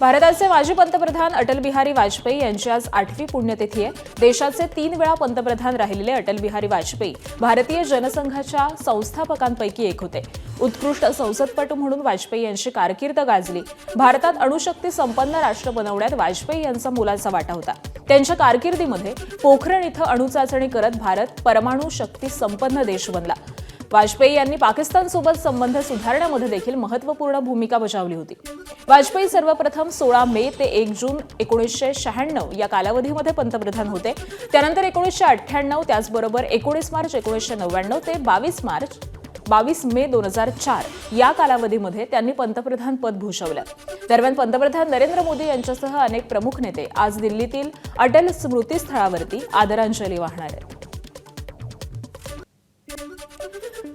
भारताचे माजी पंतप्रधान अटल बिहारी वाजपेयी यांची आज 8वी पुण्यतिथी आहे। देशाचे 3 वेळा पंतप्रधान राहिलेले अटल बिहारी वाजपेयी भारतीय जनसंघाच्या संस्थापकांपैकी एक होते। उत्कृष्ट संसदपटू म्हणून वाजपेयी यांची कारकीर्द गाजली। भारतात अणुशक्ती संपन्न राष्ट्र बनवण्यात वाजपेयी यांचा मोलाचा वाटा होता। त्यांच्या कारकिर्दीमध्ये पोखरण इथं अणुचाचणी करत भारत परमाणु शक्ती संपन्न देश बनला। वाजपेयी यांनी पाकिस्तानसोबत संबंध सुधारण्यामध्ये देखील महत्त्वपूर्ण भूमिका बजावली होती। वाजपेयी सर्वप्रथम 16 मे ते 1 जून 1996 या कालावधीमध्ये पंतप्रधान होते। त्यानंतर 1998, त्याचबरोबर 19 मार्च 1999 ते 22 मे 2004 या कालावधीमध्ये त्यांनी पंतप्रधान पद भूषवलं। दरम्यान पंतप्रधान नरेंद्र मोदी यांच्यासह अनेक प्रमुख नेते आज दिल्लीतील अटल स्मृतीस्थळावरती आदरांजली वाहणार आहेत।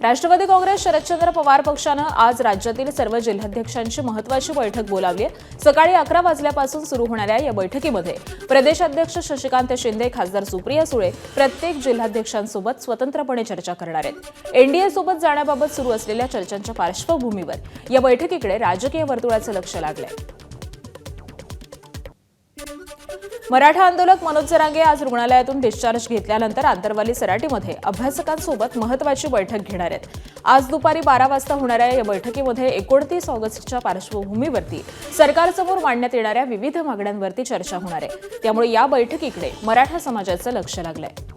राष्ट्रवादी काँग्रेस शरदचंद्र पवार पक्षानं आज राज्यातील सर्व जिल्हाध्यक्षांची महत्त्वाची बैठक बोलावली आहे। सकाळी 11 वाजल्यापासून सुरू होणाऱ्या या बैठकीमध्ये प्रदेशाध्यक्ष शशिकांत शिंदे, खासदार सुप्रिया सुळे प्रत्येक जिल्हाध्यक्षांसोबत स्वतंत्रपणे चर्चा करणार आहेत। एनडीए सोबत जाण्याबाबत सुरू असलेल्या चर्चांच्या पार्श्वभूमीवर या बैठकीकडे राजकीय वर्तुळाचं लक्ष लागलंय। मराठा आंदोलक मनोज जरांगे आज रुग्णालयातून डिस्चार्ज घेतल्यानंतर आंतरवाली सराटीमध्ये अभ्यासकांसोबत महत्त्वाची बैठक घेणार आहेत। आज दुपारी 12 वाजता होणाऱ्या या बैठकीमध्ये 29 ऑगस्टच्या पार्श्वभूमीवरती सरकारसमोर मांडण्यात येणाऱ्या विविध मागण्यांवरती चर्चा होणार आहे। त्यामुळे या बैठकीकडे मराठा समाजाचं लक्ष लागलंय।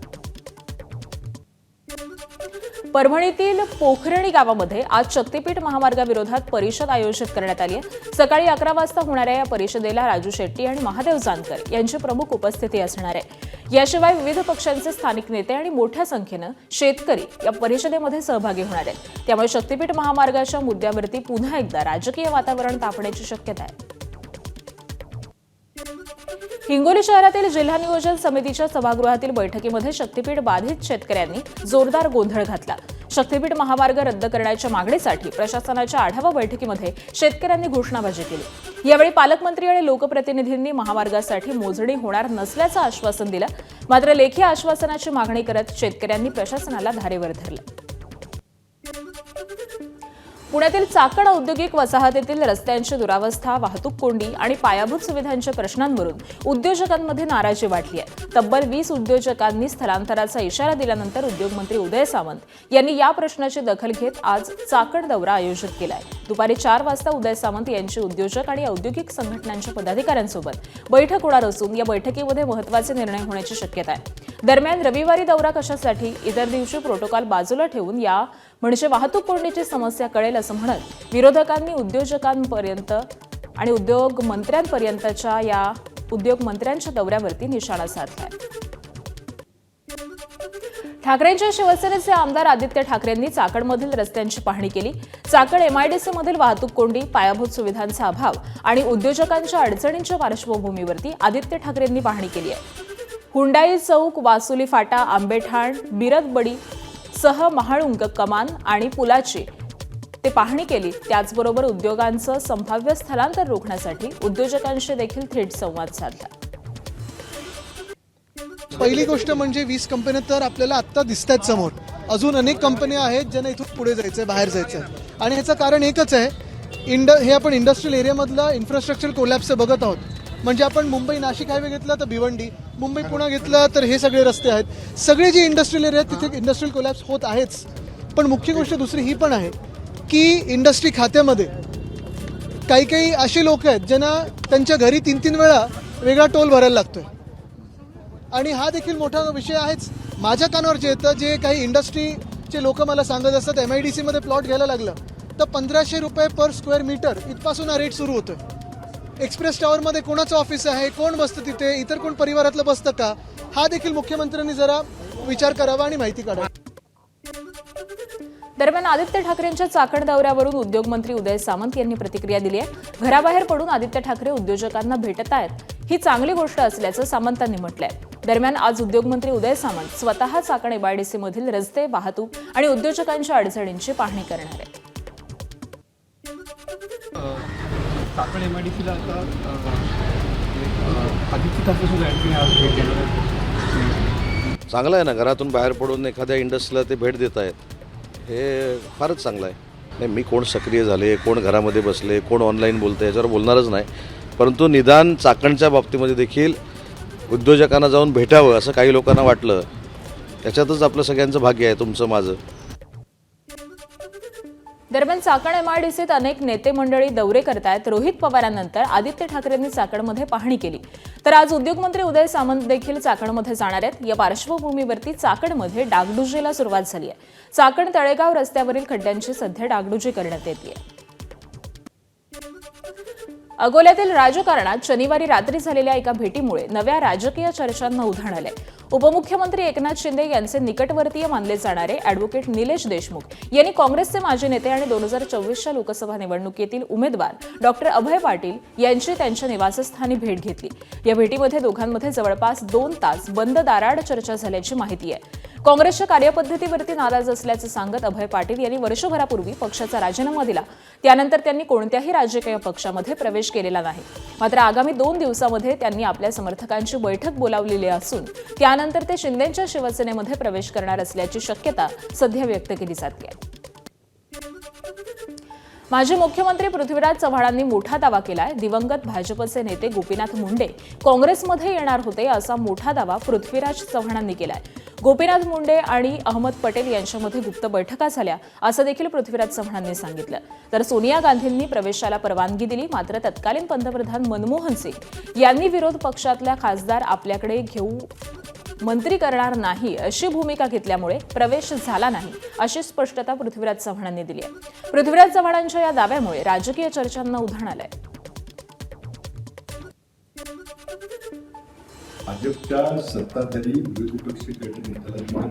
परभणीतील पोखरणी गावामध्ये आज शक्तीपीठ महामार्गाविरोधात परिषद आयोजित करण्यात आली आहे। सकाळी 11 वाजता होणाऱ्या या परिषदेला राजू शेट्टी आणि महादेव जानकर यांची प्रमुख उपस्थिती असणार आहे। याशिवाय विविध पक्षांचे स्थानिक नेते आणि मोठ्या संख्येनं शेतकरी या परिषदेमध्ये सहभागी होणार आहेत। त्यामुळे शक्तीपीठ महामार्गाच्या मुद्द्यावरती पुन्हा एकदा राजकीय वातावरण तापण्याची शक्यता आहे। हिंगोली शहरातील जिल्हा नियोजन समितीच्या सभागृहातील बैठकीमध्ये शक्तीपीठ बाधित शेतकऱ्यांनी जोरदार गोंधळ घातला। शक्तीपीठ महामार्ग रद्द करण्याच्या मागणीसाठी प्रशासनाच्या आढावा बैठकीमध्ये शेतकऱ्यांनी घोषणाबाजी केली। यावेळी पालकमंत्री आणि लोकप्रतिनिधींनी महामार्गासाठी मोजणी होणार नसल्याचं आश्वासन दिलं। मात्र लेखी आश्वासनाची मागणी करत शेतकऱ्यांनी प्रशासनाला धारेवर धरलं। पुण्यातील चाकण औद्योगिक वसाहतीतील रस्त्यांची दुरावस्था, वाहतूक कोंडी आणि पायाभूत सुविधांच्या प्रश्नांवरून उद्योजकांमध्ये नाराजी वाढली आहे। तब्बल 20 उद्योजकांनी स्थलांतराचा इशारा दिल्यानंतर उद्योगमंत्री उदय सामंत यांनी या प्रश्नाची दखल घेत आज चाकण दौरा आयोजित केलाय। दुपारी 4 वाजता उदय सामंत यांची उद्योजक आणि औद्योगिक संघटनांच्या पदाधिकाऱ्यांसोबत बैठक होणार असून या बैठकीमध्ये महत्त्वाचे निर्णय होण्याची शक्यता आहे। दरम्यान रविवारी दौरा कशासाठी, इतर दिवशी प्रोटोकॉल बाजूला ठेवून या म्हणजे वाहतूक कोंडीची समस्या कळेल असं म्हणत विरोधकांनी उद्योजकांपर्यंत आणि उद्योग मंत्र्यांपर्यंतच्या या उद्योग मंत्र्यांच्या दौऱ्यावरती निशाणा साधलाय। ठाकरेंच्या शिवसेनेचे आमदार आदित्य ठाकरेंनी चाकणमधील रस्त्यांची पाहणी केली। चाकण एमआयडीसी मधील वाहतूक कोंडी, पायाभूत सुविधांचा अभाव आणि उद्योजकांच्या अडचणींच्या पार्श्वभूमीवरती आदित्य ठाकरेंनी पाहणी केली आहे। हुंडाई चौक, वासुली फाटा, आंबेठाण, बिरदबडी सह महाळुंग कमान आणि पुलाची ते पाहणी केली। त्याचबरोबर उद्योगांचं संभाव्य स्थलांतर रोखण्यासाठी उद्योजकांशी देखील थेट संवाद साधला। पहिली गोष्ट म्हणजे 20 कंपन्या तर आपल्याला आत्ता दिसत आहेत समोर। अजून अनेक कंपन्या आहेत ज्यांना इथून पुढे जायचंय, बाहेर जायचंय आणि ह्याचं कारण एकच आहे, हे आपण इंडस्ट्रियल एरियामधला इन्फ्रास्ट्रक्चर कोलॅप्स बघत आहोत। म्हणजे आपण मुंबई नाशिक हायवे घेतला तर भिवंडी, मुंबई पुणे घेतला तर हे सगळे रस्ते आहेत। सगळे जे इंडस्ट्रियल एरिया आहेत तिथे इंडस्ट्रियल कोलॅप्स होत आहेच। पण मुख्य गोष्ट दुसरी ही पण आहे की इंडस्ट्री खात्यामध्ये काही असे लोक आहेत ज्यांना त्यांच्या घरी 3-3 वेळा वेगळा टोल भरायला लागतोय आणि हा देखील मोठा विषय आहेच। माझ्या कानावर जे येतं, जे काही इंडस्ट्रीचे लोक मला सांगत असतात, MIDC मध्ये प्लॉट घ्यायला लागलं तर 1500 रुपये पर स्क्वेअर मीटर इथपासून हा रेट सुरू होतोय। एक्सप्रेस टॉवरमध्ये कोणाचं ऑफिस आहे, कोण बसतं तिथे, इतर कोण परिवारातलं बसतं का, हा देखील मुख्यमंत्र्यांनी जरा विचार करावा आणि माहिती काढावी। दरम्यान आदित्य ठाकरेंच्या चाकण दौऱ्यावरून उद्योगमंत्री उदय सामंत यांनी प्रतिक्रिया दिली आहे। घराबाहेर पडून आदित्य ठाकरे उद्योजकांना भेटत आहेत ही चांगली गोष्ट असल्याचं सामंतांनी म्हटलंय। दरम्यान आज उद्योगमंत्री उदय सामंत स्वतः चाकण एमआयडीसी मधील रस्ते, वाहतूक आणि उद्योजकांच्या अडचणींची पाहणी करणार आहेत। चाकण एमआयडीसीला आता आदित्य ठाकरे सुद्धा आज भेट देणार आहेत। चांगलं आहे ना, घरातून बाहेर पडून एखाद्या इंडस्ट्रीला ते भेट देत आहेत, हे फारच चांगलं आहे। नाही, मी कोण सक्रिय झाले, कोण घरामध्ये बसले, कोण ऑनलाईन बोलते याच्यावर बोलणारच नाही। परंतु निदान चाकणच्या बाबतीमध्ये देखील उद्योजकांना जाऊन भेटावं असं काही लोकांना वाटलं. त्याच्यातच आपलं सगळ्यांचं भाग्य आहे, तुमचं माझं. दरम्यान चाकण एमआयडीसीत अनेक नेते मंडळी दौरे करतायत. रोहित पवारांनंतर आदित्य ठाकरेंनी चाकणमध्ये पाहणी केली, तर आज उद्योगमंत्री उदय सामंत देखील चाकणमध्ये जाणार आहेत. या पार्श्वभूमीवरती चाकणमध्ये डागडुजीला सुरुवात झाली आहे. चाकण तळेगाव रस्त्यावरील खड्ड्यांची सध्या डागडुजी करण्यात येते. अकोल्यातील राजकारणात शनिवारी रात्री झालेल्या एका भेटीमुळे नव्या राजकीय चर्चांना उधाण आलंय. उपमुख्यमंत्री एकनाथ शिंदे यांचे निकटवर्तीय मानले जाणारे अॅडव्होकेट निलेश देशमुख यांनी काँग्रेसचे माजी नेते आणि 2024च्या लोकसभा निवडणुकीतील उमेदवार डॉक्टर अभय पाटील यांची त्यांच्या निवासस्थानी भेट घेतली. या भेटीमध्ये दोघांमध्ये जवळपास 2 तास बंद दाराआड चर्चा झाल्याची माहिती आहे. काँग्रेसच्या कार्यपद्धतीवरती नाराज असल्याचं सांगत अभय पाटील यांनी वर्षभरापूर्वी पक्षाचा राजीनामा दिला. त्यानंतर त्यांनी कोणत्याही राजकीय पक्षामध्ये प्रवेश केलेला नाही. मात्र आगामी 2 दिवसांमध्ये त्यांनी आपल्या समर्थकांची बैठक बोलावलेली असून त्यानंतर ते शिंदेंच्या शिवसेनेमध्ये प्रवेश करणार असल्याची शक्यता सध्या व्यक्त केली जाते. माजी मुख्यमंत्री पृथ्वीराज चव्हाणांनी मोठा दावा केलाय. दिवंगत भाजपचे नेते गोपीनाथ मुंडे काँग्रेसमध्ये येणार होते असा मोठा दावा पृथ्वीराज चव्हाणांनी केलाय. गोपीनाथ मुंडे आणि अहमद पटेल यांच्यामध्ये गुप्त बैठका झाल्या असं देखील पृथ्वीराज चव्हाणांनी सांगितलं. तर सोनिया गांधींनी प्रवेशाला परवानगी दिली. मात्र तत्कालीन पंतप्रधान मनमोहन सिंग यांनी विरोध पक्षातल्या खासदार आपल्याकडे घेऊ मंत्री करणार नाही अशी भूमिका घेतल्यामुळे प्रवेश झाला नाही अशी स्पष्टता पृथ्वीराज चव्हाणांनी दिली आहे. पृथ्वीराज चव्हाणांच्या या दाव्यामुळे राजकीय चर्चांना उधाण आलंय. भाजपच्या सत्ताधारी विरोधी पक्ष नेत्याला म्हणून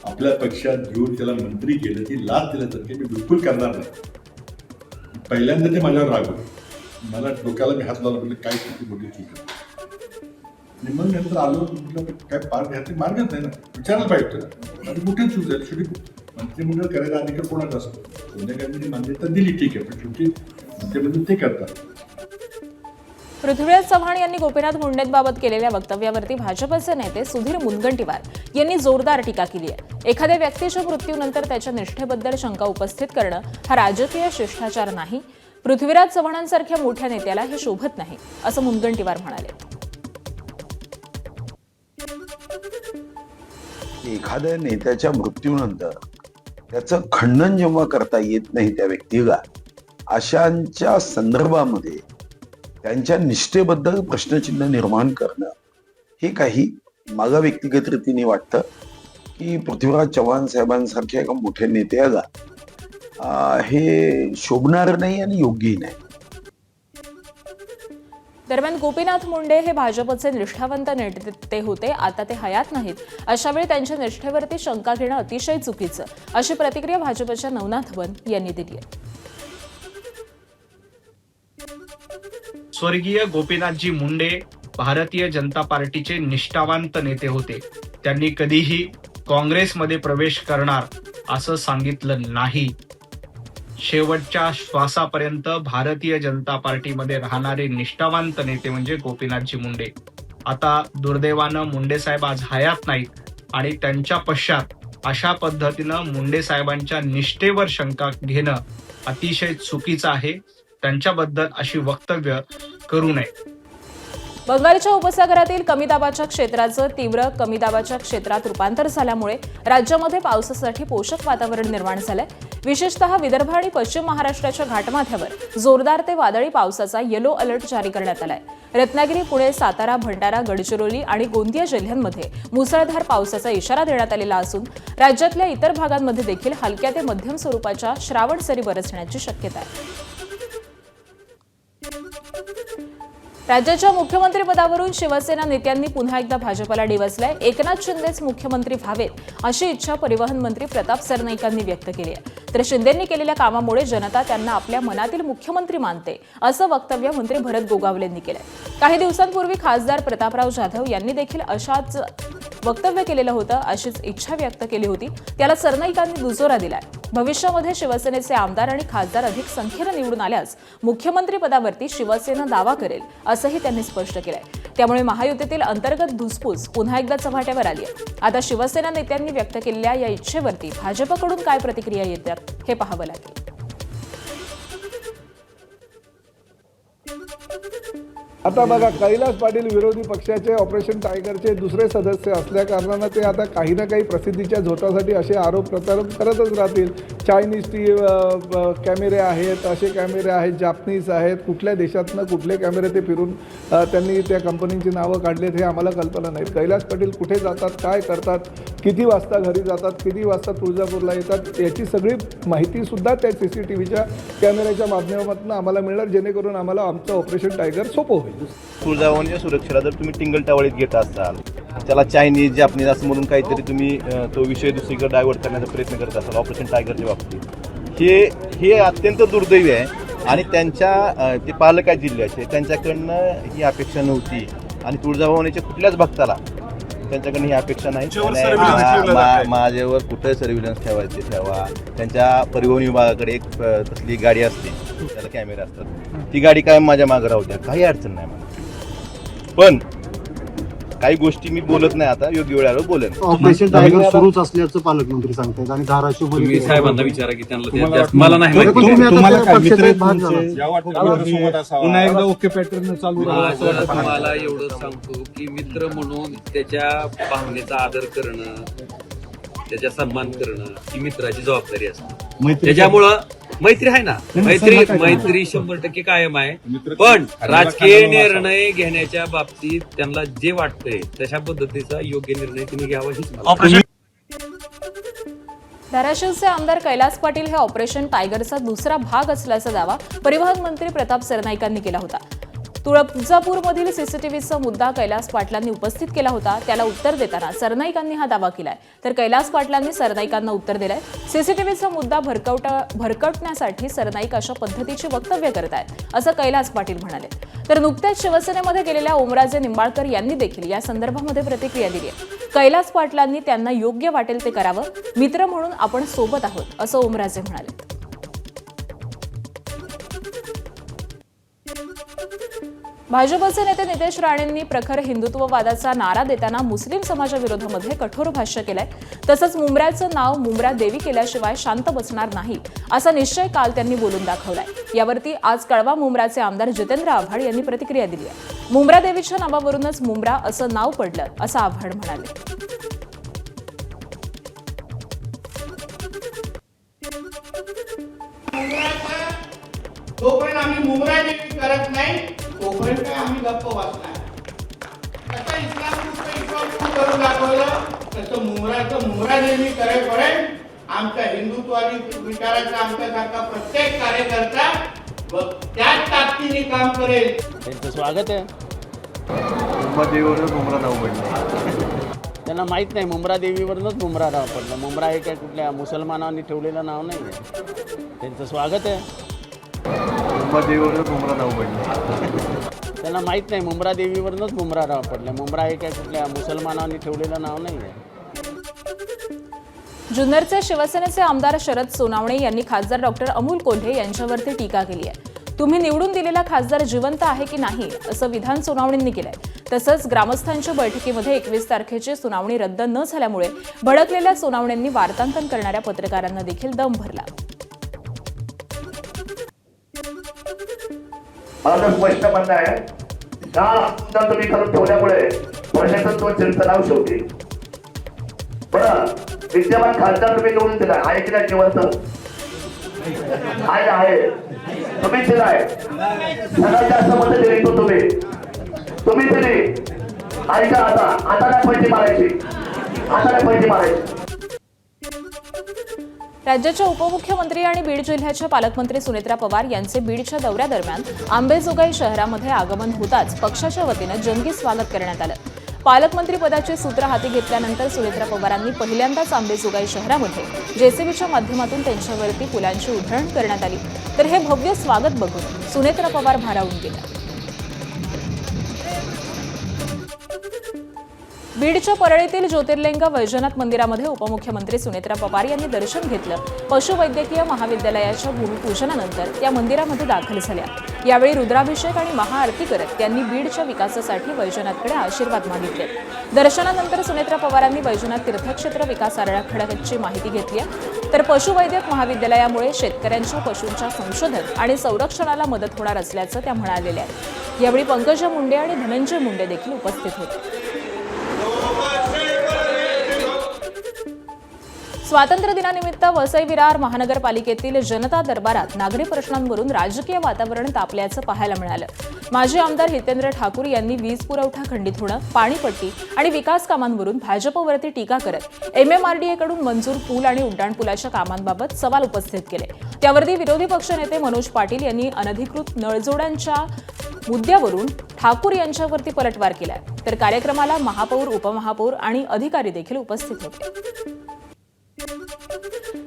आपल्या पक्षात घेऊन त्याला मंत्री केलं की लाच दिल्यासारखे मी बिलकुल करणार नाही. पहिल्यांदा ते माझ्यावर रागवले, मला डोक्याला मी हात लावला, म्हणजे काय किती बोलली ठीक आहे. आणि मग नंतर आलो, म्हटलं काय पार घ्यायचे मार्गच नाही ना, विचारायला पाहिजे तुला. आणि मोठे चूक झाली. शेवटी मंत्रिमंडळ करायचा अधिकार कोणाचा असतो? सोनिया गांधींनी मान्यता दिली, ठीक आहे, पण शेवटी मंत्रिमंडळ ते करतात. पृथ्वीराज चव्हाण यांनी गोपीनाथ मुंडेंबाबत केलेल्या वक्तव्यावरती भाजपचे नेते सुधीर मुनगंटीवार यांनी जोरदार टीका केली आहे. एखाद्या व्यक्तीच्या मृत्यूनंतर त्याच्या निष्ठेबद्दल शंका उपस्थित करणं हा राजकीय शिष्टाचार नाही. पृथ्वीराज चव्हाणांसारख्या मोठ्या नेत्याला हे शोभत नाही असं मुनगंटीवार म्हणाले. एखाद्या नेत्याच्या मृत्यूनंतर त्याचं खंडन जेव्हा करता येत नाही त्या व्यक्तीला, अशांच्या संदर्भामध्ये त्यांच्या निष्ठेबद्दल प्रश्नचिन्ह निर्माण करणं हे काही मला व्यक्तिगत रीतीने वाटतं की पृथ्वीराज चव्हाण साहेबांसारख्या एका मोठ्या नेत्याला हे शोभणार नाही आणि योग्यही नाही. दरम्यान गोपीनाथ मुंडे हे भाजपचे निष्ठावंत नेते होते. आता ते हयात नाहीत. अशावेळी त्यांच्या निष्ठेवरती शंका घेणं अतिशय चुकीचं अशी प्रतिक्रिया भाजपच्या नवनाथ वन यांनी दिली आहे. स्वर्गीय गोपीनाथजी मुंडे भारतीय जनता पार्टीचे निष्ठावंत नेते होते. त्यांनी कधीही काँग्रेसमध्ये प्रवेश करणार असं सांगितलं नाही. शेवटच्या श्वासापर्यंत भारतीय जनता पार्टीमध्ये राहणारे निष्ठावंत नेते म्हणजे गोपीनाथजी मुंडे. आता दुर्दैवानं मुंडे साहेब आज हयात नाहीत आणि त्यांच्या पश्चात अशा पद्धतीनं मुंडे साहेबांच्या निष्ठेवर शंका घेणं अतिशय चुकीचं आहे. त्यांच्याबद्दल अशी वक्तव्य करू नये. बंगालच्या उपसागरातील कमी दाबाच्या क्षेत्राचं तीव्र कमी दाबाच्या क्षेत्रात रूपांतर झाल्यामुळे राज्यामध्ये पावसासाठी पोषक वातावरण निर्माण झालंय. विशेषतः विदर्भ आणि पश्चिम महाराष्ट्राच्या घाटमाथ्यावर जोरदार ते वादळी पावसाचा येलो अलर्ट जारी करण्यात आलाय. रत्नागिरी, पुणे, सातारा, भंडारा, गडचिरोली आणि गोंदिया जिल्ह्यांमध्ये मुसळधार पावसाचा इशारा देण्यात आलेला असून राज्यातल्या इतर भागांमध्ये देखील हलक्या ते मध्यम स्वरूपाच्या श्रावण सरी बरसण्याची शक्यता आहे. राज्याच्या मुख्यमंत्रीपदावरून शिवसेना नेत्यांनी पुन्हा एकदा भाजपला डिवचलंय. एकनाथ शिंदेच मुख्यमंत्री व्हावेत अशी इच्छा परिवहन मंत्री प्रताप सरनाईकांनी व्यक्त केली आहे. तर शिंदेंनी केलेल्या कामामुळे जनता त्यांना आपल्या मनातील मुख्यमंत्री मानते असं वक्तव्य मंत्री भरत गोगावलेंनी केलंय. काही दिवसांपूर्वी खासदार प्रतापराव जाधव यांनी देखील अशाच वक्तव्य केलेलं होतं. अशीच इच्छा व्यक्त केली होती. त्याला सरनाईकांनी दुजोरा दिलाय. भविष्यामध्ये शिवसेनेचे आमदार आणि खासदार अधिक संख्येनं निवडून आल्यास मुख्यमंत्री पदावरती शिवसेना दावा करेल असंही त्यांनी स्पष्ट केलंय. त्यामुळे महायुतीतील अंतर्गत धुसफूस पुन्हा एकदा चव्हाट्यावर आली आहे. आता शिवसेना नेत्यांनी व्यक्त केलेल्या या इच्छेवरती भाजपकडून काय प्रतिक्रिया येतात हे पाहावं लागेल. आता बघा, कैलास पाटील विरोधी पक्षाचे ऑपरेशन टायगरचे दुसरे सदस्य असल्या कारणानं ते आता काही ना काही प्रसिद्धीच्या झोतासाठी असे आरोप प्रत्यारोप करतच राहतील. चायनीज कॅमेरे आहेत, असे कॅमेरे आहेत, जापनीज आहेत, कुठल्या देशातनं कुठले कॅमेरे ते फिरून त्यांनी त्या कंपनींची नावं काढलीत हे आम्हाला कल्पना नाही. कैलास पाटील कुठे जातात, काय करतात, किती वाजता घरी जातात, किती वाजता तुळजापूरला येतात, याची सगळी माहितीसुद्धा त्या CCTVच्या कॅमेऱ्याच्या माध्यमातून आम्हाला मिळणार, जेणेकरून आम्हाला आमचं ऑपरेशन टायगर सोपं होईल. तुळजाभवानीच्या सुरक्षेला जर तुम्ही टिंगल टावळीत घेत असाल, त्याला चायनीज जापनीज असं म्हणून काहीतरी तुम्ही तो विषय दुसरीकडे डायव्हर्ट करण्याचा प्रयत्न करत असाल ऑपरेशन टायगरच्या बाबतीत, हे अत्यंत दुर्दैवी आहे. आणि त्यांच्या ते पालक आहेत जिल्ह्याचे, त्यांच्याकडनं ही अपेक्षा नव्हती. आणि तुळजाभवानीच्या कुठल्याच भक्ताला त्यांच्याकडनं ही अपेक्षा नाही. माझ्यावर कुठे सर्व्हिलन्स ठेवायचे ठेवा. त्यांच्या परिवहन विभागाकडे एक तसली गाडी असते, त्याला कॅमेरे असतात, ती गाडी कायम माझ्या मागं राहू द्या, काही अडचण नाही मला. पण काही गोष्टी मी बोलत नाही, आता योग्य वेळेला बोलेन. ऑपरेशन टायगर सुरूच असल्याचं पालकमंत्री सांगतात आणि धाराशिव तुम्ही साहेबांना विचारा की त्यांना मला नाही माहिती. पुन्हा एकदा ओके पॅटर्न चालू तुम्हाला एवढं सांगतो की मित्र म्हणून त्याच्या भावनेचा आदर करणं, त्याचा सन्मान करणं ही मित्राची जबाबदारी असते. त्याच्यामुळं मैत्री आहे ना, मैत्री 100% कायम आहे. पण राजकीय निर्णय घेण्याच्या बाबतीत त्यांना जे वाटतंय तशा पद्धतीचा योग्य निर्णय तुम्ही घ्यावा हीच मला. धाराशिवचे आमदार कैलास पाटील हे ऑपरेशन टायगरचा दुसरा भाग असल्याचा दावा परिवहन मंत्री प्रताप सरनाईकांनी केला होता. तुळजापूरमधील CCTVचा मुद्दा कैलास पाटलांनी उपस्थित केला होता. त्याला उत्तर देताना सरनाईकांनी हा दावा केलाय, तर कैलास पाटलांनी सरनाईकांना उत्तर दिलंय. CCTVचा मुद्दा भरकटण्यासाठी सरनाईक अशा पद्धतीची वक्तव्य करत आहेत असं कैलास पाटील म्हणाले. तर नुकत्याच शिवसेनेमध्ये गेलेल्या ओमराजे निंबाळकर यांनी देखील या संदर्भामध्ये प्रतिक्रिया दिली आहे. कैलास पाटलांनी त्यांना योग्य वाटेल ते करावं, मित्र म्हणून आपण सोबत आहोत असं ओमराजे म्हणाले. भाजपचे नेते नितेश राणेंनी प्रखर हिंदुत्ववादाचा नारा देताना मुस्लिम समाजाविरोधामध्ये कठोर भाष्य केलंय. तसंच मुंब्र्याचं नाव मुंब्रा देवी केल्याशिवाय शांत बसणार नाही असा निश्चय काल त्यांनी बोलून दाखवलाय. यावरती आज कळवा मुंब्राचे आमदार जितेंद्र आव्हाड यांनी प्रतिक्रिया दिली आहे. मुंब्रा देवीच्या नावावरूनच मुंब्रा असं नाव पडलं असं आव्हाड म्हणाले. तोपर्यंत आम्ही मुंब्रा देवी करत नाही, तोपर्यंत आम्ही गप्प वाचणार. आता इस्लाम करून दाखवलं तसं मुंब्रा देवी करेपर्यंत आमच्या हिंदुत्वादी विचाराचा आमच्यासारखा प्रत्येक कार्यकर्ता त्याच ताकदीने काम करेल. त्यांचं स्वागत आहे. देवीवरच मुंब्रा नाव पडलं. त्यांना माहित नाही, मुंब्रा देवीवरूनच मुंब्रा नाव पडलं. मुंब्रा हे काय कुठल्या मुसलमानांनी ठेवलेलं नाव नाही आहे. त्यांचं स्वागत आहे. देवीवरच मुंब्रा नाव पडलं. त्यांना माहित नाही, मुंब्रा देवीवरूनच मुंब्रा नाव पडलं. मुंब्रा हे काय कुठल्या मुसलमानांनी ठेवलेलं नाव नाही आहे. जुन्नरचे शिवसेनेचे आमदार शरद सोनावणे यांनी खासदार डॉक्टर अमोल कोल्हे यांच्यावरती टीका केली आहे. तुम्ही निवडून दिलेला खासदार जिवंत आहे की नाही असं विधान सोनावणेंनी केलंय. तसंच ग्रामस्थांच्या बैठकीमध्ये 21 तारखेची सुनावणी रद्द न झाल्यामुळे भडकलेल्या सोनावणेंनी वार्तांकन करणाऱ्या पत्रकारांना देखील दम भरला. माझं स्पष्ट म्हणणं आहे, का तुम्ही करून ठेवल्यामुळे प्रशासन चिंता नाव शेवटी. बरं, विद्यमान खासदार तुम्ही निवडून दिला आहे की नाही जिवंत? आहे. तुम्ही दिलाय. सगळ्यात जास्त मतं दिली तुम्ही दिली. ऐका, आता नाही पैसे मारायची. राज्याच्या उपमुख्यमंत्री आणि बीड जिल्ह्याच्या पालकमंत्री सुनेत्रा पवार यांचे बीडच्या दौऱ्यादरम्यान अंबेजोगाई शहरामध्ये आगमन होताच पक्षाच्या वतीनं जंगी स्वागत करण्यात आलं. पालकमंत्री पदाची सूत्र हाती घेतल्यानंतर सुनेत्रा पवारांनी पहिल्यांदाच अंबेजोगाई शहरामध्ये JCBच्या माध्यमातून त्यांच्यावरती फुलांची उधळण करण्यात आली. तर हे भव्य स्वागत बघून सुनेत्रा पवार भारावून गेल्या. बीडच्या परळीतील ज्योतिर्लिंग वैजनाथ मंदिरामध्ये उपमुख्यमंत्री सुनेत्रा पवार यांनी दर्शन घेतलं. पशुवैद्यकीय महाविद्यालयाच्या भूमिपूजनानंतर त्या मंदिरामध्ये दाखल झाल्या. यावेळी रुद्राभिषेक आणि महाआरती करत त्यांनी बीडच्या विकासासाठी वैजनाथकडे आशीर्वाद मागितले. दर्शनानंतर सुनेत्रा पवारांनी वैजनाथ तीर्थक्षेत्र विकास आराखड्याची माहिती घेतली. तर पशुवैद्यक महाविद्यालयामुळे शेतकऱ्यांच्या पशूंच्या संशोधन आणि संरक्षणाला मदत होणार असल्याचं त्या म्हणालेल्या आहेत. यावेळी पंकजा मुंडे आणि धनंजय मुंडे देखील उपस्थित होते. स्वातंत्र्य दिनानिमित्त वसई विरार महानगरपालिकेतील जनता दरबारात नागरी प्रश्नांवरून राजकीय वातावरण तापल्याचं पाहायला मिळालं. माजी आमदार हितेंद्र ठाकूर यांनी वीज पुरवठा खंडित होणं, पाणीपट्टी आणि विकास कामांवरून भाजपवरती टीका करत MMRDA कडून मंजूर पूल आणि उड्डाणपुलाच्या कामांबाबत सवाल उपस्थित केले. त्यावरती विरोधी पक्षनेते मनोज पाटील यांनी अनधिकृत नळजोड्यांच्या मुद्द्यावरून ठाकूर यांच्यावरती पलटवार केला. तर कार्यक्रमाला महापौर, उपमहापौर आणि अधिकारी देखील उपस्थित होते.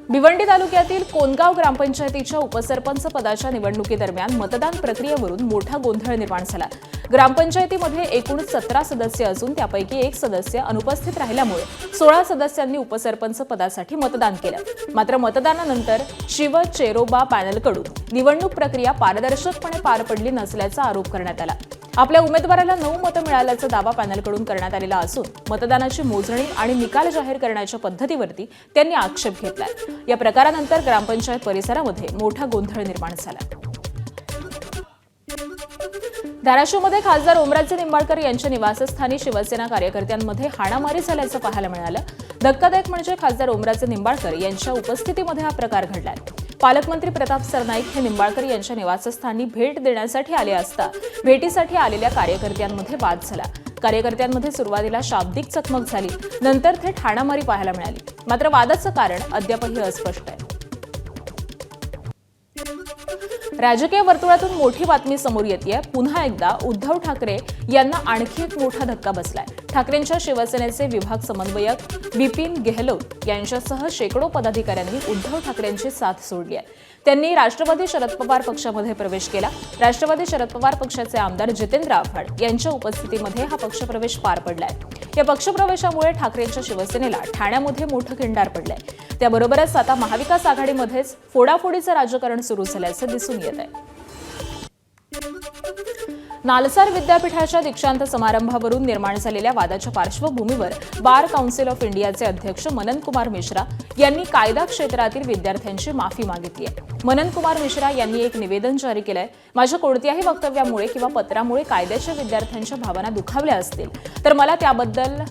भिवंडी तालुक्यातील कोनगाव ग्रामपंचायतीच्या उपसरपंच पदाच्या निवडणुकीदरम्यान मतदान प्रक्रियेवरून मोठा गोंधळ निर्माण झाला. ग्रामपंचायतीमध्ये एकूण 17 सदस्य असून त्यापैकी एक सदस्य अनुपस्थित राहिल्यामुळे 16 सदस्यांनी उपसरपंच पदासाठी मतदान केलं. मात्र मतदानानंतर शिव चेरोबा पॅनलकडून निवडणूक प्रक्रिया पारदर्शकपणे पार पडली नसल्याचा आरोप करण्यात आला. आपल्या उमेदवाराला 9 मतं मिळाल्याचा दावा पॅनलकडून करण्यात आलेला असून मतदानाची मोजणी आणि निकाल जाहीर करण्याच्या पद्धतीवरती त्यांनी आक्षेप घेतलाय. या प्रकारानंतर ग्रामपंचायत परिसरामध्ये मोठा गोंधळ निर्माण झाला. धाराशिवमध्ये खासदार ओमराजे निंबाळकर यांच्या निवासस्थानी शिवसेना कार्यकर्त्यांमध्ये हाणामारी झाल्याचं पाहायला मिळालं. धक्कादायक म्हणजे खासदार ओमराजे निंबाळकर यांच्या उपस्थितीमध्ये हा प्रकार घडलाय. पालकमंत्री प्रताप सरनाईक हे निंबाळकर यांच्या निवासस्थानी भेट देण्यासाठी आले असता भेटीसाठी आलेल्या कार्यकर्त्यांमध्ये वाद झाला. कार्यकर्त्यांमध्ये सुरुवातीला शाब्दिक चकमक झाली, नंतर थेट हाणामारी पाहायला मिळाली. मात्र वादाचं कारण अद्यापही अस्पष्ट आहे. राजकीय वर्तुळातून मोठी बातमी समोर येतेय. पुन्हा एकदा उद्धव ठाकरे यांना आणखी एक मोठा धक्का बसलाय. ठाकरेंच्या शिवसेनेचे विभाग समन्वयक बिपिन गेहलोत यांच्यासह शेकडो पदाधिकाऱ्यांनी उद्धव ठाकरेंची साथ सोडली आहे. त्यांनी राष्ट्रवादी शरद पवार पक्षामध्ये प्रवेश केला. राष्ट्रवादी शरद पवार पक्षाचे आमदार जितेंद्र आव्हाड यांच्या उपस्थितीमध्ये हा पक्षप्रवेश पार पडलाय. या पक्षप्रवेशामुळे ठाकरेंच्या शिवसेनेला ठाण्यामध्ये मोठं खिंडार पडलंय. त्याबरोबरच आता महाविकास आघाडीमध्येच फोडाफोडीचं राजकारण सुरू झाल्याचं दिसून येत आहे. नालसार विद्यापीठाच्या दीक्षांत समारंभावरून निर्माण झालेल्या वादाच्या पार्श्वभूमीवर बार काउन्सिल ऑफ इंडियाचे अध्यक्ष मनन कुमार मिश्रा यांनी कायदा क्षेत्रातील विद्यार्थ्यांची माफी मागितली आहे. मनन कुमार मिश्रा यांनी एक निवेदन जारी केलंय. माझ्या कोणत्याही वक्तव्यामुळे किंवा पत्रामुळे कायद्याच्या विद्यार्थ्यांच्या भावना दुखावल्या असतील तर मला त्याबद्दल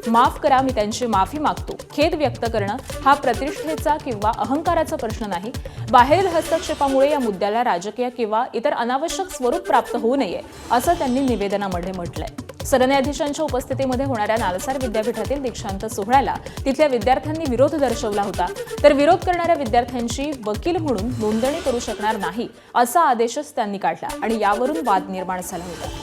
माफ करा, मी त्यांची माफी मागतो. खेद व्यक्त करणं हा प्रतिष्ठेचा किंवा अहंकाराचा प्रश्न नाही. बाहेरील हस्तक्षेपामुळे या मुद्द्याला राजकीय किंवा इतर अनावश्यक स्वरूप प्राप्त होऊ नये असं त्यांनी निवेदनामध्ये म्हटलंय. सरन्यायाधीशांच्या उपस्थितीमध्ये होणाऱ्या नालसार विद्यापीठातील दीक्षांत सोहळ्याला तिथल्या विद्यार्थ्यांनी विरोध दर्शवला होता. तर विरोध करणाऱ्या विद्यार्थ्यांची वकील म्हणून नोंदणी करू शकणार नाही असा आदेशच त्यांनी काढला आणि यावरून वाद निर्माण झाला होता.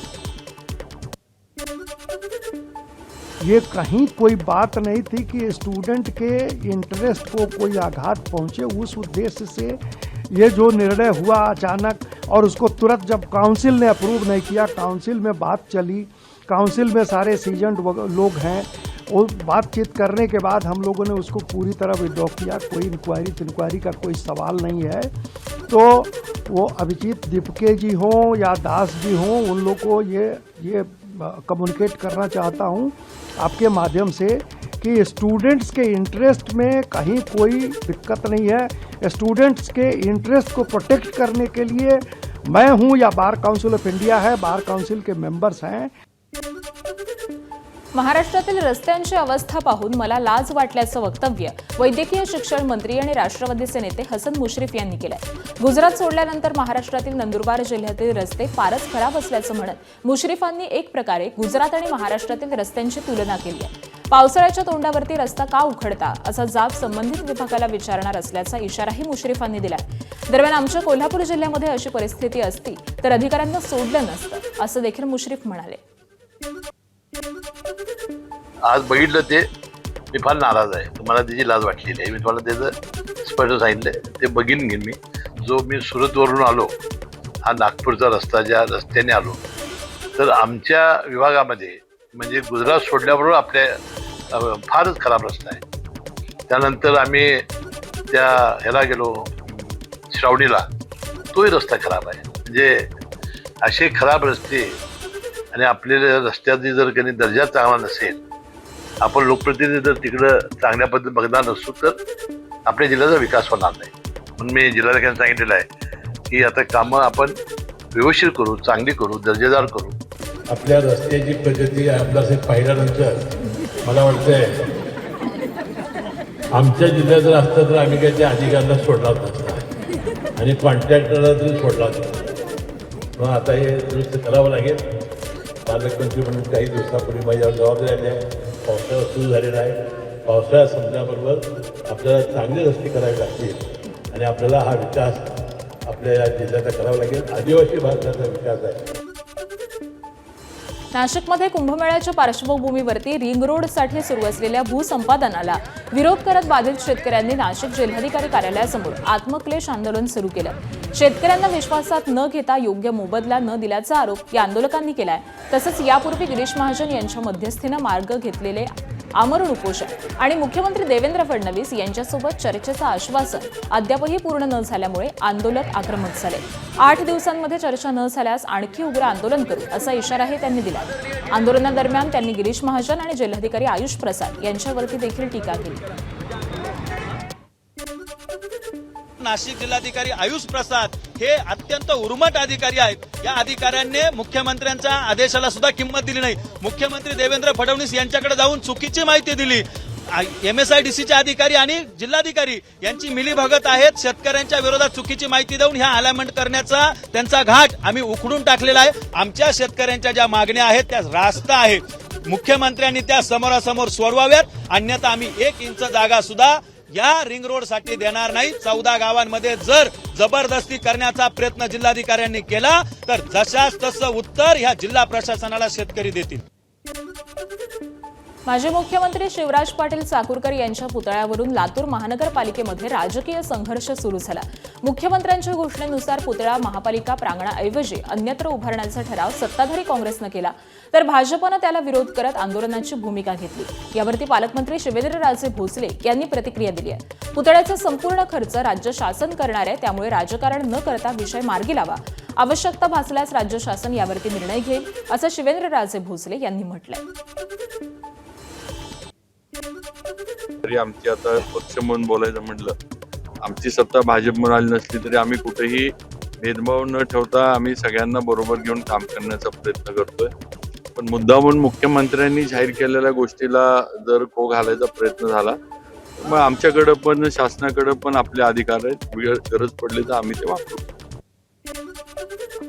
ये कहीं कोई बात नहीं थी कि स्टूडेंट के इंटरेस्ट को कोई आघात पहुंचे. उस उद्देश्य से ये जो निर्णय हुआ अचानक और उसको तुरंत जब काउंसिल ने अप्रूव नहीं किया, काउंसिल में बात चली, काउंसिल में सारे सीजन्ड लोग हैं, और बातचीत करने के बाद हम लोगों ने उसको पूरी तरह विड्रॉ किया. कोई इंक्वायरी का कोई सवाल नहीं है. तो वो अभिजीत दीपके जी हों या दास जी हों, उन लोग को ये कम्युनिकेट करना चाहता हूँ आपके माध्यम से कि स्टूडेंट्स के इंटरेस्ट में कहीं कोई दिक्कत नहीं है. स्टूडेंट्स के इंटरेस्ट को प्रोटेक्ट करने के लिए मैं हूँ या बार काउंसिल ऑफ इंडिया है, बार काउंसिल के मेंबर्स हैं. महाराष्ट्रातील रस्त्यांची अवस्था पाहून मला लाज वाटल्याचं वक्तव्य वैद्यकीय शिक्षण मंत्री आणि राष्ट्रवादीचे नेते हसन मुश्रीफ यांनी केलंय. गुजरात सोडल्यानंतर महाराष्ट्रातील नंदुरबार जिल्ह्यातील रस्ते फारच खराब असल्याचं म्हणत मुश्रीफांनी एक प्रकारे गुजरात आणि महाराष्ट्रातील रस्त्यांची तुलना केली आहे. पावसाळ्याच्या तोंडावरती रस्ता का उखडता असा जाब संबंधित विभागाला विचारणार असल्याचा इशाराही मुश्रीफांनी दिलाय. दरम्यान आमच्या कोल्हापूर जिल्ह्यामध्ये अशी परिस्थिती असती तर अधिकाऱ्यांना सोडलं नसतं असं देखील मुश्रीफ म्हणाले. आज बघितलं ते मी फार नाराज आहे. तुम्हाला त्याची लाज वाटलेली आहे. मी तुम्हाला त्याचं स्पष्ट सांगितलंय. ते बघीन घेईन मी. जो मी सुरतवरून आलो, हा नागपूरचा रस्ता, ज्या रस्त्याने आलो, तर आमच्या विभागामध्ये म्हणजे गुजरात सोडल्याबरोबर आपल्या फारच खराब रस्ता आहे. त्यानंतर आम्ही त्या ह्याला गेलो श्रावणीला, तोही रस्ता खराब आहे. म्हणजे असे खराब रस्ते आणि आपल्याला रस्त्याची जर काही दर्जा चांगला नसेल, आपण लोकप्रतिनिधी जर तिकडं चांगल्या पद्धतीने बघणार नसू तर आपल्या जिल्ह्याचा विकास होणार नाही. म्हणून मी जिल्हाधिकाऱ्यांनी सांगितलेलं आहे की आता कामं आपण व्यवस्थित करू, चांगली करू, दर्जेदार करू. आपल्या रस्त्याची प्रगती आपल्यासाठी पाहिल्यानंतर मला वाटतंय आमच्या जिल्ह्यात जर असतं तर आम्ही काही त्या अधिकाऱ्यांना सोडला नसता आणि कॉन्ट्रॅक्टरला तरी सोडला नसता. मग आता हे दुरुस्त करावं लागेल. पालकमंत्री म्हणून काही दिवसापूर्वी माझ्यावर जबाबदारी आली आहे. पावसाळा सुरू झालेला आहे. पावसाळा संपल्याबरोबर आपल्याला चांगले रस्ते करावे लागतील आणि आपल्याला हा विकास आपल्या या जिल्ह्याचा करावा लागेल. आदिवासी भारताचा विकास आहे. नाशिकमध्ये कुंभमेळ्याच्या पार्श्वभूमीवरती रिंग रोडसाठी सुरू असलेल्या भूसंपादनाला विरोध करत बाधित शेतकऱ्यांनी नाशिक जिल्हाधिकारी कार्यालयासमोर आत्मक्लेश आंदोलन सुरू केलं. शेतकऱ्यांना विश्वासात न घेता योग्य मोबदला न दिल्याचा आरोप या आंदोलकांनी केलाय. तसंच यापूर्वी गिरीश महाजन यांच्या मध्यस्थीनं मार्ग घेतलेले आमरण उपोषण आणि मुख्यमंत्री देवेंद्र फडणवीस यांच्यासोबत चर्चेचं आश्वासन अद्यापही पूर्ण न झाल्यामुळे आंदोलक आक्रमक झाले. 8 दिवसांमध्ये चर्चा न झाल्यास आणखी उग्र आंदोलन करू असा इशाराही त्यांनी दिला. आंदोलनादरम्यान त्यांनी गिरीश महाजन आणि जिल्हाधिकारी आयुष प्रसाद यांच्यावरती देखील टीका केली. नाशिक जिल्हाधिकारी आयुष प्रसाद हे अत्यंत उर्मट अधिकारी आहेत. या अधिकाऱ्यांनी मुख्यमंत्र्यांच्या आदेशाला सुद्धा किंमत दिली नाही. मुख्यमंत्री देवेंद्र फडणवीस यांच्याकडे जाऊन चुकीची माहिती दिली. MSIDCचे अधिकारी आणि जिल्हाधिकारी यांची मिलीभगत आहेत. शेतकऱ्यांच्या विरोधात चुकीची माहिती देऊन ह्या अलाइनमेंट करण्याचा त्यांचा घाट आम्ही उखडून टाकलेला आहे. आमच्या शेतकऱ्यांच्या ज्या मागण्या आहेत त्या रास्त आहेत. मुख्यमंत्र्यांनी त्या समोरासमोर सोडवाव्यात, अन्यथा आम्ही 1 इंच जागा सुद्धा या रिंग रोड साठी देणार नाही. 14 गावांमध्ये जर जबरदस्ती करण्याचा प्रयत्न जिल्हाधिकाऱ्यांनी केला तर जशास तसं उत्तर ह्या जिल्हा प्रशासनाला शेतकरी देतील. माजी मुख्यमंत्री शिवराज पाटील चाकूरकर यांच्या पुतळ्यावरून लातूर महानगरपालिकेमध्ये राजकीय संघर्ष सुरू झाला. मुख्यमंत्र्यांच्या घोषणेनुसार पुतळा महापालिका प्रांगणाऐवजी अन्यत्र उभारण्याचा ठराव सत्ताधारी काँग्रेसनं केला, तर भाजपनं त्याला विरोध करत आंदोलनाची भूमिका घेतली. यावरती पालकमंत्री शिवेंद्रराजे भोसले यांनी प्रतिक्रिया दिली आहे. पुतळ्याचा संपूर्ण खर्च राज्य शासन करणार आहे, त्यामुळे राजकारण न करता विषय मार्गी लावा. आवश्यकता भासल्यास राज्य शासन यावरती निर्णय घेईल असं शिवेंद्रराजे भोसले यांनी म्हटलंय. तरी आमची आता पक्ष म्हणून बोलायचं म्हटलं, आमची सत्ता भाजपमध्ये आली नसली तरी आम्ही कुठेही भेदभाव न ठेवता आम्ही सगळ्यांना बरोबर घेऊन काम करण्याचा प्रयत्न करतोय. पण मुद्दा म्हणून मुख्यमंत्र्यांनी जाहीर केलेल्या गोष्टीला जर खो घालायचा प्रयत्न झाला तर मग आमच्याकडे पण शासनाकडे पण आपले अधिकार आहेत. गरज पडली तर आम्ही ते वापरू.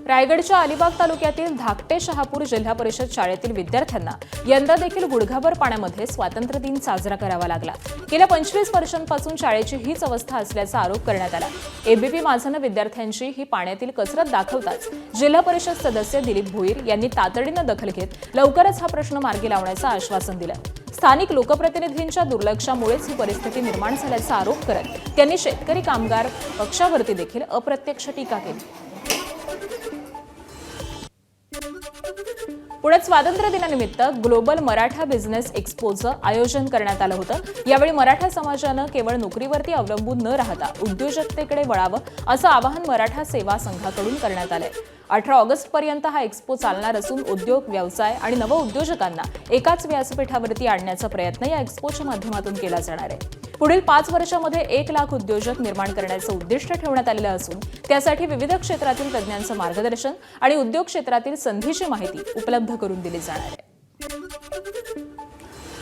रायगडच्या अलिबाग तालुक्यातील धाकटे शहापूर जिल्हा परिषद शाळेतील विद्यार्थ्यांना यंदा देखील गुडघाभर पाण्यामध्ये स्वातंत्र्य दिन साजरा करावा लागला. गेल्या 25 वर्षांपासून शाळेची हीच अवस्था असल्याचा आरोप करण्यात आला. एबीपी माझानं विद्यार्थ्यांची ही पाण्यातील कसरत दाखवताच जिल्हा परिषद सदस्य दिलीप भोईर यांनी तातडीनं दखल घेत लवकरच हा प्रश्न मार्गी लावण्याचं आश्वासन दिलं. स्थानिक लोकप्रतिनिधींच्या दुर्लक्षामुळेच ही परिस्थिती निर्माण झाल्याचा आरोप करत त्यांनी शेतकरी कामगार पक्षावरती देखील अप्रत्यक्ष टीका केली. पुण्यात स्वातंत्र्य दिनानिमित्त ग्लोबल मराठा बिझनेस एक्स्पोचं आयोजन करण्यात आलं होतं. यावेळी मराठा समाजानं केवळ नोकरीवरती अवलंबून न राहता उद्योजकतेकडे वळावं असं आवाहन मराठा सेवा संघाकडून करण्यात आलंय. 18 ऑगस्टपर्यंत हा एक्स्पो चालणार असून उद्योग, व्यवसाय आणि नवउद्योजकांना एकाच व्यासपीठावरती आणण्याचा प्रयत्न या एक्स्पोच्या माध्यमातून केला जाणार आहे. पुढील 5 वर्षांमध्ये 1 लाख उद्योजक निर्माण करण्याचं उद्दिष्ट ठेवण्यात आलेलं असून त्यासाठी विविध क्षेत्रातील तज्ज्ञांचं मार्गदर्शन आणि उद्योग क्षेत्रातील संधीची माहिती उपलब्ध करून दिली जाणार आहे.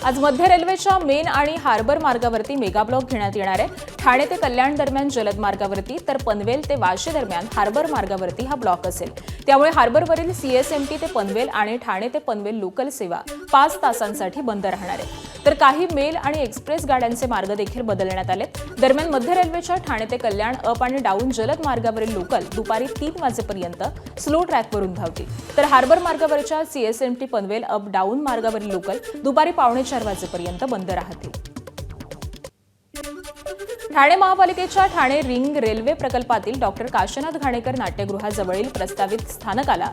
आज मध्य रेल्वेच्या मेन आणि हार्बर मार्गावरती मेगा ब्लॉक घेण्यात येणार आहे. ठाणे ते कल्याण दरम्यान जलद मार्गावरती तर पनवेल ते वाशी दरम्यान हार्बर मार्गावरती हा ब्लॉक असेल. त्यामुळे हार्बरवरील CSMT ते पनवेल आणि ठाणे ते पनवेल लोकल सेवा 5 तासांसाठी बंद राहणार आहे. तर काही मेल आणि एक्सप्रेस गाड्यांचे मार्ग देखील बदलण्यात आले. दरम्यान मध्य रेल्वेच्या ठाणे ते कल्याण अप आणि डाऊन जलद मार्गावरील लोकल दुपारी 3 वाजेपर्यंत स्लो ट्रॅकवरून धावतील. तर हार्बर मार्गावरच्या CSMT पनवेल अप डाऊन मार्गावरील लोकल दुपारी 3:45 वाजेपर्यंत बंद राहतील. ठाणे महापालिकेच्या ठाणे रिंग रेल्वे प्रकल्पातील डॉक्टर काशीनाथ घाणेकर नाट्यगृहाजवळील प्रस्तावित स्थानकाला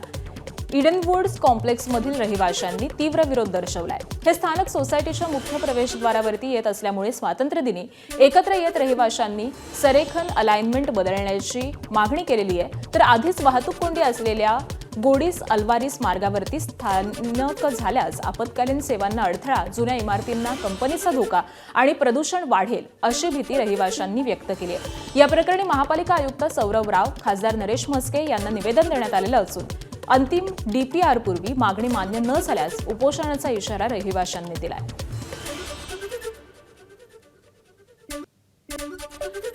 इडन वुड्स कॉम्प्लेक्समधील रहिवाशांनी तीव्र विरोध दर्शवलाय. हे स्थानक सोसायटीच्या मुख्य प्रवेशद्वारावरती येत असल्यामुळे स्वातंत्र्यदिनी एकत्र येत रहिवाशांनी सरेखन अलाइनमेंट बदलण्याची मागणी केलेली आहे. तर आधीच वाहतूक कोंडी असलेल्या गोडीस अल्वारिस मार्गावरती स्थानक झाल्यास आपत्कालीन सेवांना अडथळा, जुन्या इमारतींना कंपनीचा धोका आणि प्रदूषण वाढेल अशी भीती रहिवाशांनी व्यक्त केली आहे. या प्रकरणी महापालिका आयुक्त सौरभ राव, खासदार नरेश म्हस्के यांना निवेदन देण्यात आलेलं असून अंतिम डीपीआर पूर्वी मागणी मान्य न झाल्यास उपोषणाचा इशारा रहिवाशांनी दिलाय.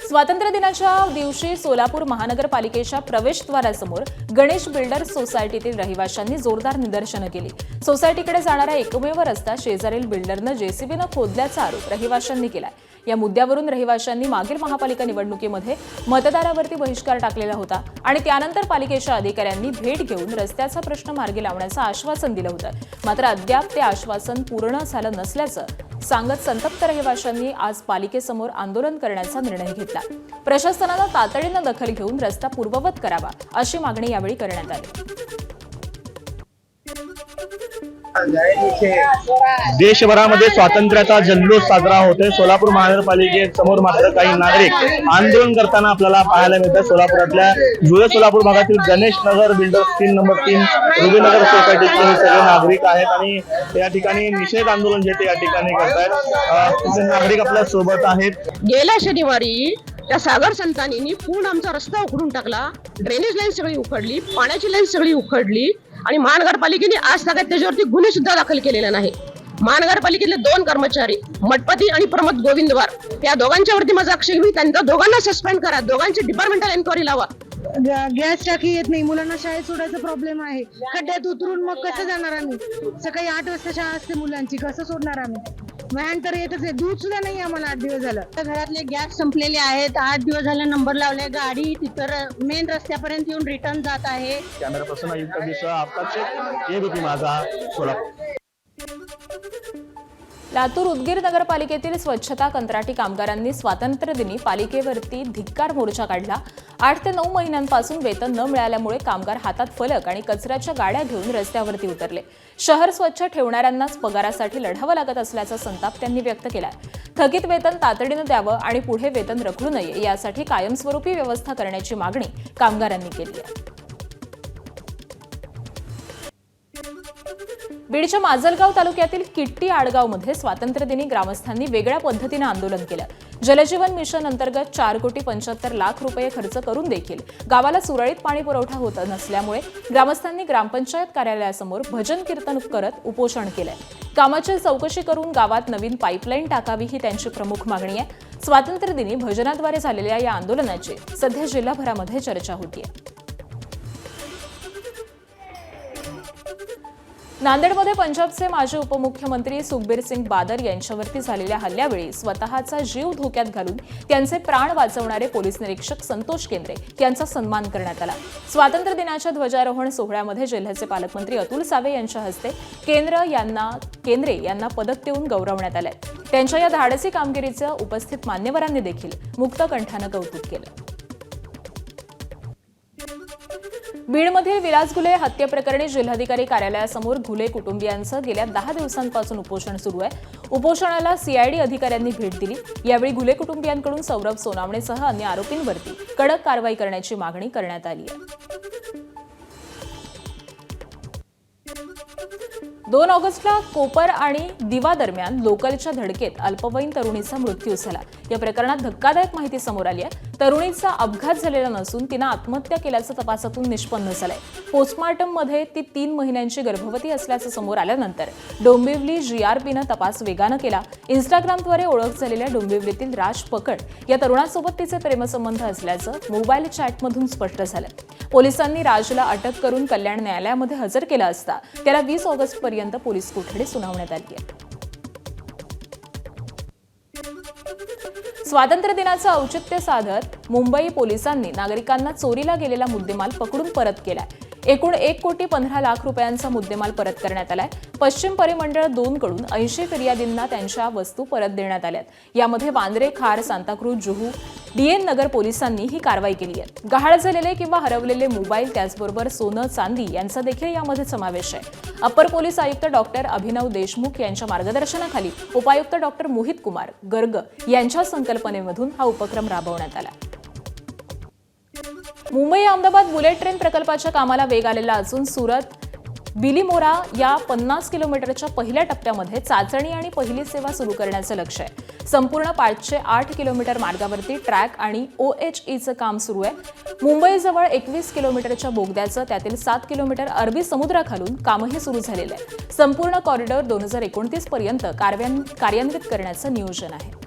स्वातंत्र्य दिनाच्या दिवशी सोलापूर महानगरपालिकेच्या प्रवेशद्वारासमोर गणेश बिल्डर्स सोसायटीतील रहिवाशांनी जोरदार निदर्शनं केली. सोसायटीकडे जाणारा एकमेव रस्ता शेजारील बिल्डरनं जेसीबीनं खोदल्याचा आरोप रहिवाशांनी केलाय. या मुद्द्यावरून रहिवाशांनी मागील महापालिका निवडणुकीमध्ये मतदारावरती बहिष्कार टाकलेला होता आणि त्यानंतर पालिकेच्या अधिकाऱ्यांनी भेट घेऊन रस्त्याचा प्रश्न मार्गी लावण्याचं आश्वासन दिलं होतं. मात्र अद्याप ते आश्वासन पूर्ण झालं नसल्याचं सांगत संतप्त रहिवाशांनी आज पालिकेसमोर आंदोलन करण्याचा निर्णय घेतला. प्रशासनानं तातडीनं दखल घेऊन रस्ता पूर्ववत करावा अशी मागणी यावेळी करण्यात आली. देशभरामध्ये स्वातंत्र्याचा जल्लोष साजरा होतोय. सोलापूर महानगरपालिकेसमोर मात्र काही नागरिक आंदोलन करताना आपल्याला पाहायला मिळतात. सोलापुरातल्या जुळे सोलापूर भागातील गणेश नगर बिल्डर्स 3 नंबर 3 रुबीनगर सोसायटीतले हे सगळे नागरिक आहेत आणि या ठिकाणी निषेध आंदोलन जे ते या ठिकाणी करतायत. नागरिक आपल्या सोबत आहेत. गेल्या शनिवारी त्या सागर संतांनी पूर्ण आमचा रस्ता उखडून टाकला. ड्रेनेज लाईन सगळी उखडली, पाण्याची लाईन सगळी उखडली आणि महानगरपालिकेने आज तागात त्याच्यावरती गुन्हे सुद्धा दाखल केलेला नाही. महानगरपालिकेतले 2 कर्मचारी मठपती आणि प्रमोद गोविंदवार या दोघांच्यावरती माझा आक्षेप मी त्यांना दोघांना सस्पेंड करा. दोघांची डिपार्टमेंटल एन्क्वायरी लावा. गॅस टाकी येत नाही, मुलांना शाळेत सोडायचा प्रॉब्लेम आहे. खड्ड्यात उतरून मग कसं जाणार आम्ही? सकाळी 8 वाजता शाळा असते मुलांची, कसं सोडणार आम्ही? व्हॅन तर येतच आहे. दूध सुद्धा नाही आम्हाला 8 दिवस झालं. घरातले गॅस संपलेले आहेत. 8 दिवस झाले नंबर लावले. गाडी तिथं मेन रस्त्यापर्यंत येऊन रिटर्न जात आहे. कॅमेरापासून आयुक्त विश्व आताच येत होती माझा सोलापूर. लातूर उदगीर नगरपालिकेतील स्वच्छता कंत्राटी कामगारांनी स्वातंत्र्यदिनी पालिकेवरती धिक्कार मोर्चा काढला. 8 ते 9 महिन्यांपासून वेतन न मिळाल्यामुळे कामगार हातात फलक आणि कचऱ्याच्या गाड्या घेऊन रस्त्यावरती उतरले. शहर स्वच्छ ठेवणाऱ्यांनाच पगारासाठी लढावं लागत असल्याचा संताप त्यांनी व्यक्त केलाय. थकीत वेतन तातडीनं द्यावं आणि पुढे वेतन रखडू नये यासाठी कायमस्वरूपी व्यवस्था करण्याची मागणी कामगारांनी केली आहे. बीडच्या माजलगाव तालुक्यातील किट्टी आडगावमध्ये स्वातंत्र्यदिनी ग्रामस्थांनी वेगळ्या पद्धतीनं आंदोलन केलं. जलजीवन मिशन अंतर्गत 4,75,00,000 रुपये खर्च करून देखील गावाला सुरळीत पाणी पुरवठा होत नसल्यामुळे ग्रामस्थांनी ग्रामपंचायत कार्यालयासमोर भजन कीर्तन करत उपोषण केलंय. कामाची चौकशी करून गावात नवीन पाईपलाईन टाकावी ही त्यांची प्रमुख मागणी आहे. स्वातंत्र्यदिनी भजनाद्वारे झालेल्या या आंदोलनाची सध्या जिल्हाभरामध्ये चर्चा होतीये. नांदेडमध्ये पंजाबचे माजी उपमुख्यमंत्री सुखबीर सिंग बादल यांच्यावरती झालेल्या हल्ल्यावेळी स्वतःचा जीव धोक्यात घालून त्यांचे प्राण वाचवणारे पोलीस निरीक्षक संतोष केंद्रे यांचा सन्मान करण्यात आला. स्वातंत्र्य दिनाच्या ध्वजारोहण सोहळ्यामध्ये जिल्ह्याचे पालकमंत्री अतुल सावे यांच्या हस्ते केंद्रे यांना पदक देऊन गौरवण्यात आले. त्यांच्या या धाडसी कामगिरीचं उपस्थित मान्यवरांनी देखील मुक्तकंठानं कौतुक केलं. बीडमधील विलास घुले हत्येप्रकरणी जिल्हाधिकारी कार्यालयासमोर घुले कुटुंबियांचं गेल्या 10 दिवसांपासून उपोषण सुरू आहे. उपोषणाला सीआयडी अधिकाऱ्यांनी भेट दिली. यावेळी घुले कुटुंबियांकडून सौरभ सोनावणेसह अन्य आरोपींवरती कडक कारवाई करण्याची मागणी करण्यात आली आहे. 2 ऑगस्टला कोपर आणि दिवा दरम्यान लोकलच्या धडकेत अल्पवयीन तरुणीचा मृत्यू झाला. या प्रकरणात धक्कादायक माहिती समोर आली आहे. तरुणीचा अपघात झालेला नसून तिनं आत्महत्या केल्याचं तपासातून निष्पन्न झालंय. पोस्टमार्टममध्ये ती 3 महिन्यांची गर्भवती असल्याचं समोर आल्यानंतर डोंबिवली जीआरपीनं तपास वेगानं केला. इंस्टाग्रामद्वारे ओळख झालेल्या डोंबिवलीतील राज पकड या तरुणासोबत तिचे प्रेमसंबंध असल्याचं मोबाईल चॅटमधून स्पष्ट झालं. पोलिसांनी राजला अटक करून कल्याण न्यायालयामध्ये हजर केलं असता त्याला 20 ऑगस्टपर्यंत पोलीस कोठडी सुनावण्यात आली आहे. स्वातंत्र्य दिनाचं औचित्य साधत मुंबई पोलिसांनी नागरिकांना चोरीला गेलेला मुद्देमाल पकडून परत केलाय. एकूण 1,15,00,000 रुपयांचा मुद्देमाल परत करण्यात आलाय. पश्चिम परिमंडळ 2 कडून 80 फिर्यादींना त्यांच्या वस्तू परत देण्यात आल्यात. यामध्ये वांद्रे, खार, सांताक्रूज, जुहू, DN नगर पोलिसांनी ही कारवाई केली आहे. गहाळ झालेले किंवा हरवलेले मोबाईल, त्याचबरोबर सोनं, चांदी यांचा देखील यामध्ये समावेश आहे. अप्पर पोलीस आयुक्त डॉक्टर अभिनव देशमुख यांच्या मार्गदर्शनाखाली उपायुक्त डॉक्टर मोहित कुमार गर्ग यांच्या संकल्पनेमधून हा उपक्रम राबवण्यात आला. मुंबई अहमदाबाद बुलेट ट्रेन प्रकल्पाच्या कामाला वेग आलेला असून सुरत बिलीमोरा या 50 किलोमीटरच्या पहिल्या टप्प्यामध्ये चाचणी आणि पहिली सेवा सुरू करण्याचं लक्ष्य आहे. संपूर्ण 508 किलोमीटर मार्गावरती ट्रॅक आणि OHEचं काम सुरू आहे. मुंबईजवळ 21 किलोमीटरच्या बोगद्याचं त्यातील 7 किलोमीटर अरबी समुद्राखालून कामही सुरू झालेलं आहे. संपूर्ण कॉरिडॉर 2029 पर्यंत कार्यान्वित करण्याचं नियोजन आहे.